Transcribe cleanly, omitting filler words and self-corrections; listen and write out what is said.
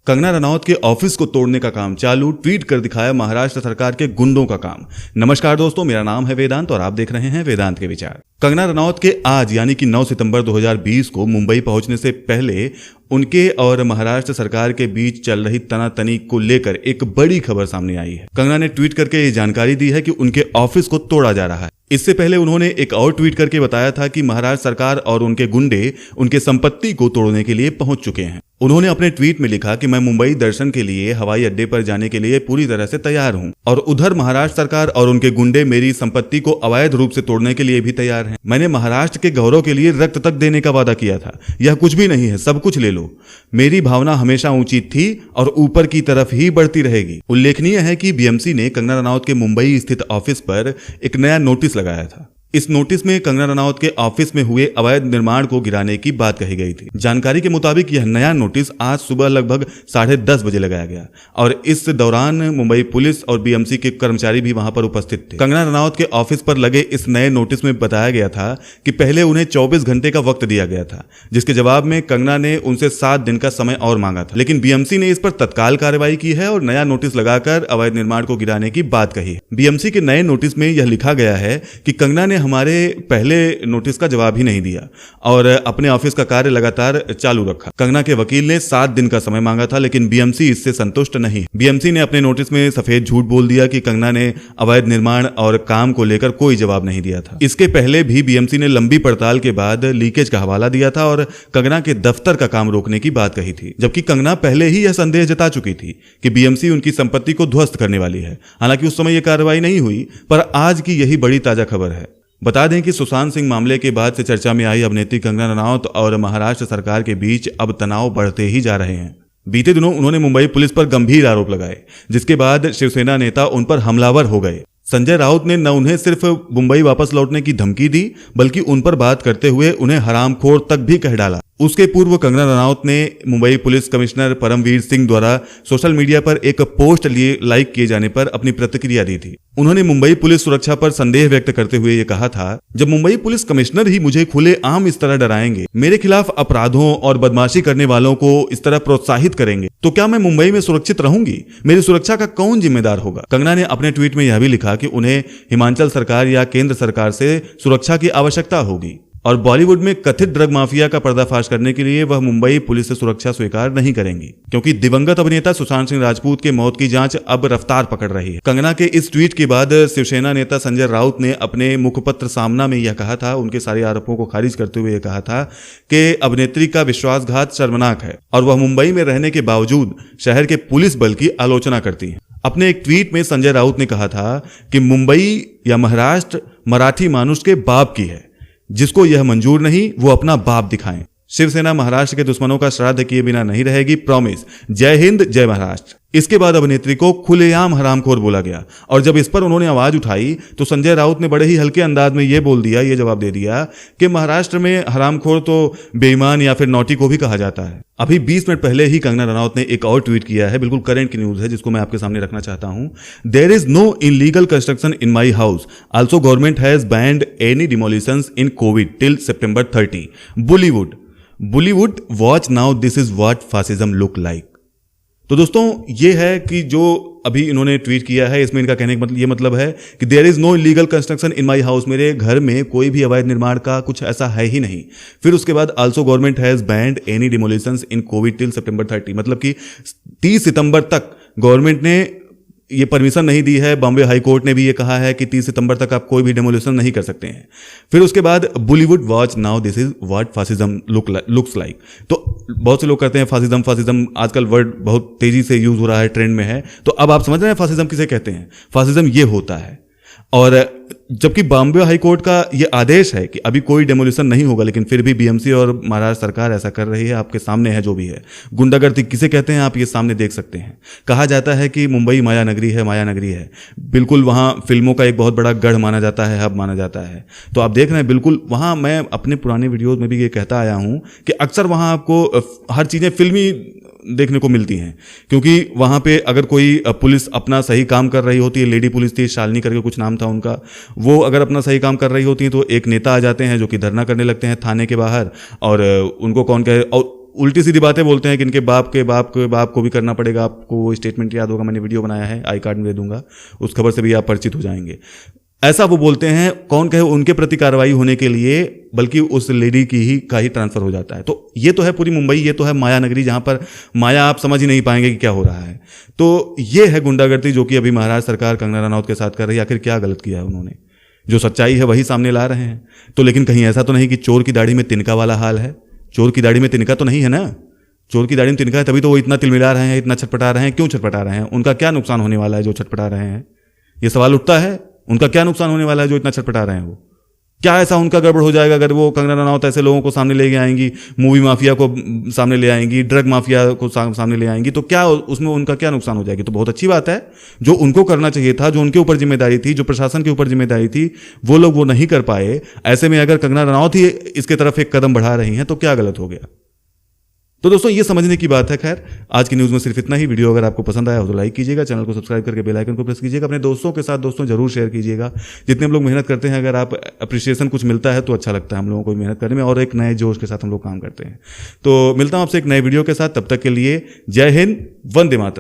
कंगना रनौत के ऑफिस को तोड़ने का काम चालू, ट्वीट कर दिखाया महाराष्ट्र सरकार के गुंडों का काम। नमस्कार दोस्तों, मेरा नाम है वेदांत और आप देख रहे हैं वेदांत के विचार। कंगना रनौत के आज यानी कि 9 सितंबर 2020 को मुंबई पहुंचने से पहले उनके और महाराष्ट्र सरकार के बीच चल रही तनातनी को लेकर एक बड़ी खबर सामने आई है। कंगना ने ट्वीट करके ये जानकारी दी है कि उनके ऑफिस को तोड़ा जा रहा है। इससे पहले उन्होंने एक और ट्वीट करके बताया था कि महाराष्ट्र सरकार और उनके गुंडे उनके संपत्ति को तोड़ने के लिए पहुंच चुके हैं। उन्होंने अपने ट्वीट में लिखा कि मैं मुंबई दर्शन के लिए हवाई अड्डे पर जाने के लिए पूरी तरह से तैयार हूं और उधर महाराष्ट्र सरकार और उनके गुंडे मेरी संपत्ति को अवैध रूप से तोड़ने के लिए भी तैयार हैं। मैंने महाराष्ट्र के गौरव के लिए रक्त तक देने का वादा किया था। यह कुछ भी नहीं है, सब कुछ ले लो। मेरी भावना हमेशा ऊंची थी और ऊपर की तरफ ही बढ़ती रहेगी। उल्लेखनीय है कि बीएमसी ने कंगना रनौत के मुंबई स्थित ऑफिस पर एक नया नोटिस लगाया था। इस नोटिस में कंगना रनौत के ऑफिस में हुए अवैध निर्माण को गिराने की बात कही गई थी। जानकारी के मुताबिक यह नया नोटिस आज सुबह लगभग 10:30 बजे लगाया गया और इस दौरान मुंबई पुलिस और बीएमसी के कर्मचारी भी वहां पर उपस्थित थे। कंगना रनौत के ऑफिस पर लगे इस नए नोटिस में बताया गया था कि पहले उन्हें 24 घंटे का वक्त दिया गया था, जिसके जवाब में कंगना ने उनसे 7 दिन का समय और मांगा था, लेकिन बीएमसी ने इस पर तत्काल कार्रवाई की है और नया नोटिस लगाकर अवैध निर्माण को गिराने की बात कही है। बीएमसी के नए नोटिस में यह लिखा गया है कि कंगना ने हमारे पहले नोटिस का जवाब ही नहीं दिया और अपने ऑफिस का कार्य लगातार चालू रखा। कंगना के वकील ने 7 दिन का समय मांगा था, लेकिन बीएमसी इससे संतुष्ट नहीं। बीएमसी ने अपने नोटिस में सफेद झूठ बोल दिया कि कंगना ने अवैध निर्माण और काम को लेकर कोई जवाब नहीं दिया था। इसके पहले भी बीएमसी ने लंबी पड़ताल के बाद लीकेज का हवाला दिया था और कंगना के दफ्तर का काम रोकने की बात कही थी, जबकि कंगना पहले ही यह संदेह जता चुकी थी कि बीएमसी उनकी संपत्ति को ध्वस्त करने वाली है। हालांकि उस समय यह कार्रवाई नहीं हुई, पर आज की यही बड़ी ताजा खबर है। बता दें कि सुशांत सिंह मामले के बाद से चर्चा में आई अभिनेत्री कंगना रनौत और महाराष्ट्र सरकार के बीच अब तनाव बढ़ते ही जा रहे हैं। बीते दिनों उन्होंने मुंबई पुलिस पर गंभीर आरोप लगाए, जिसके बाद शिवसेना नेता उन पर हमलावर हो गए। संजय राउत ने न उन्हें सिर्फ मुंबई वापस लौटने की धमकी दी, बल्कि उन पर बात करते हुए उन्हें हरामखोर तक भी कह डाला। उसके पूर्व कंगना रनौत ने मुंबई पुलिस कमिश्नर परमवीर सिंह द्वारा सोशल मीडिया पर एक पोस्ट लिए लाइक किए जाने पर अपनी प्रतिक्रिया दी थी। उन्होंने मुंबई पुलिस सुरक्षा पर संदेह व्यक्त करते हुए ये कहा था, जब मुंबई पुलिस कमिश्नर ही मुझे खुलेआम इस तरह डराएंगे, मेरे खिलाफ अपराधों और बदमाशी करने वालों को इस तरह प्रोत्साहित करेंगे, तो क्या मैं मुंबई में सुरक्षित रहूंगी? मेरी सुरक्षा का कौन जिम्मेदार होगा? कंगना ने अपने ट्वीट में यह भी लिखा कि उन्हें हिमाचल सरकार या केंद्र सरकार से सुरक्षा की आवश्यकता होगी और बॉलीवुड में कथित ड्रग माफिया का पर्दाफाश करने के लिए वह मुंबई पुलिस से सुरक्षा स्वीकार नहीं करेंगी, क्योंकि दिवंगत अभिनेता सुशांत सिंह राजपूत के मौत की जांच अब रफ्तार पकड़ रही है। कंगना के इस ट्वीट के बाद शिवसेना नेता संजय राउत ने अपने मुखपत्र सामना में यह कहा था, उनके सारे आरोपों को खारिज करते हुए यह कहा था कि अभिनेत्री का विश्वासघात शर्मनाक है और वह मुंबई में रहने के बावजूद शहर के पुलिस बल की आलोचना करती है। अपने एक ट्वीट में संजय राउत ने कहा था कि मुंबई या महाराष्ट्र मराठी मानुष के बाप की है, जिसको यह मंजूर नहीं वो अपना बाप दिखाएं। शिवसेना महाराष्ट्र के दुश्मनों का श्राद्ध किए बिना नहीं रहेगी, प्रॉमिस। जय हिंद, जय महाराष्ट्र। इसके बाद अभिनेत्री को खुलेआम हरामखोर बोला गया और जब इस पर उन्होंने आवाज उठाई तो संजय राउत ने बड़े ही हल्के अंदाज में ये बोल दिया, ये जवाब दे दिया कि महाराष्ट्र में हरामखोर तो बेईमान या फिर नौटी को भी कहा जाता है। अभी 20 मिनट पहले ही कंगना रनौत ने एक और ट्वीट किया है, बिल्कुल करंट की न्यूज है, जिसको मैं आपके सामने रखना चाहता हूं। There is no illegal construction in my house, also government has banned any demolitions in COVID till September 30। Bollywood watch now, this is what fascism look like. तो दोस्तों ये है कि जो अभी इन्होंने ट्वीट किया है, इसमें इनका कहने का ये मतलब है कि there is no illegal construction in my house, मेरे घर में कोई भी अवैध निर्माण का कुछ ऐसा है ही नहीं। फिर उसके बाद also government has banned any demolitions in COVID till September 30, मतलब कि 30 सितंबर तक गवर्नमेंट ने ये परमिशन नहीं दी है। बॉम्बे हाई कोर्ट ने भी ये कहा है कि 30 सितंबर तक आप कोई भी डेमोलिशन नहीं कर सकते हैं। फिर उसके बाद Bollywood watch now, this is what fascism looks like. तो बहुत से लोग कहते हैं फासिज्म आजकल वर्ड बहुत तेजी से यूज हो रहा है, ट्रेंड में है। तो अब आप समझ रहे हैं फासिज्म किसे कहते हैं? फासिज्म ये होता है। और जबकि बॉम्बे हाई कोर्ट का ये आदेश है कि अभी कोई डेमोलिशन नहीं होगा, लेकिन फिर भी बीएमसी और महाराष्ट्र सरकार ऐसा कर रही है। आपके सामने है जो भी है। गुंडागर्दी किसे कहते हैं आप ये सामने देख सकते हैं। कहा जाता है कि मुंबई माया नगरी है। बिल्कुल वहाँ फिल्मों का एक बहुत बड़ा गढ़ माना जाता है, हब माना जाता है। तो आप देख रहे हैं बिल्कुल वहाँ, मैं अपने पुराने वीडियोज में भी ये कहता आया हूँ कि अक्सर वहाँ आपको हर चीज़ें फिल्मी देखने को मिलती हैं, क्योंकि वहाँ पे अगर कोई पुलिस अपना सही काम कर रही होती है, लेडी पुलिस थी, शालिनी करके कुछ नाम था उनका, वो अगर अपना सही काम कर रही होती है तो एक नेता आ जाते हैं जो कि धरना करने लगते हैं थाने के बाहर, और उनको कौन कहे, और उल्टी सीधी बातें बोलते हैं कि इनके बाप के बाप के बाप को भी करना पड़ेगा। आपको वो स्टेटमेंट याद होगा, मैंने वीडियो बनाया है, आई कार्ड में दे दूंगा, उस खबर से भी आप परिचित हो जाएंगे। ऐसा वो बोलते हैं, कौन कहे उनके प्रति कार्रवाई होने के लिए, बल्कि उस लेडी की ही का ही ट्रांसफर हो जाता है। तो ये तो है पूरी मुंबई, ये तो है माया नगरी, जहां पर माया आप समझ ही नहीं पाएंगे कि क्या हो रहा है। तो ये है गुंडागर्दी जो कि अभी महाराष्ट्र सरकार कंगना रनौत के साथ कर रही है। आखिर क्या गलत किया है उन्होंने? जो सच्चाई है वही सामने ला रहे हैं। तो लेकिन कहीं ऐसा तो नहीं कि चोर की दाढ़ी में तिनका वाला हाल है? चोर की दाढ़ी में तिनका तो नहीं है ना? चोर की दाढ़ी में तिनका है, तभी तो वो इतना तिलमिला रहे हैं, इतना छटपटा रहे हैं। क्यों छटपटा रहे हैं? उनका क्या नुकसान होने वाला है जो छटपटा रहे हैं? ये सवाल उठता है, उनका क्या नुकसान होने वाला है जो इतना छटपटा रहे हैं? वो क्या ऐसा उनका गड़बड़ हो जाएगा अगर वो कंगना रनौत ऐसे लोगों को सामने ले आएंगी, मूवी माफिया को सामने ले आएंगी, ड्रग माफिया को सामने ले आएंगी, तो क्या उसमें उनका क्या नुकसान हो जाएगी? तो बहुत अच्छी बात है। जो उनको करना चाहिए था, जो उनके ऊपर जिम्मेदारी थी, जो प्रशासन के ऊपर जिम्मेदारी थी, वो लोग वो नहीं कर पाए। ऐसे में अगर कंगना रनौत ही इसके तरफ एक कदम बढ़ा रही हैं तो क्या गलत हो गया? तो दोस्तों ये समझने की बात है। खैर, आज की न्यूज़ में सिर्फ इतना ही। वीडियो अगर आपको पसंद आया हो तो लाइक कीजिएगा, चैनल को सब्सक्राइब करके बेल आइकन को प्रेस कीजिएगा। अपने दोस्तों के साथ दोस्तों जरूर शेयर कीजिएगा। जितने हम लोग मेहनत करते हैं, अगर आप अप्रिसिएशन कुछ मिलता है तो अच्छा लगता है हम लोगों को मेहनत करने में, और एक नए जोश के साथ हम लोग काम करते हैं। तो मिलता हूं आपसे एक नए वीडियो के साथ, तब तक के लिए जय हिंद, वंदे मातरम।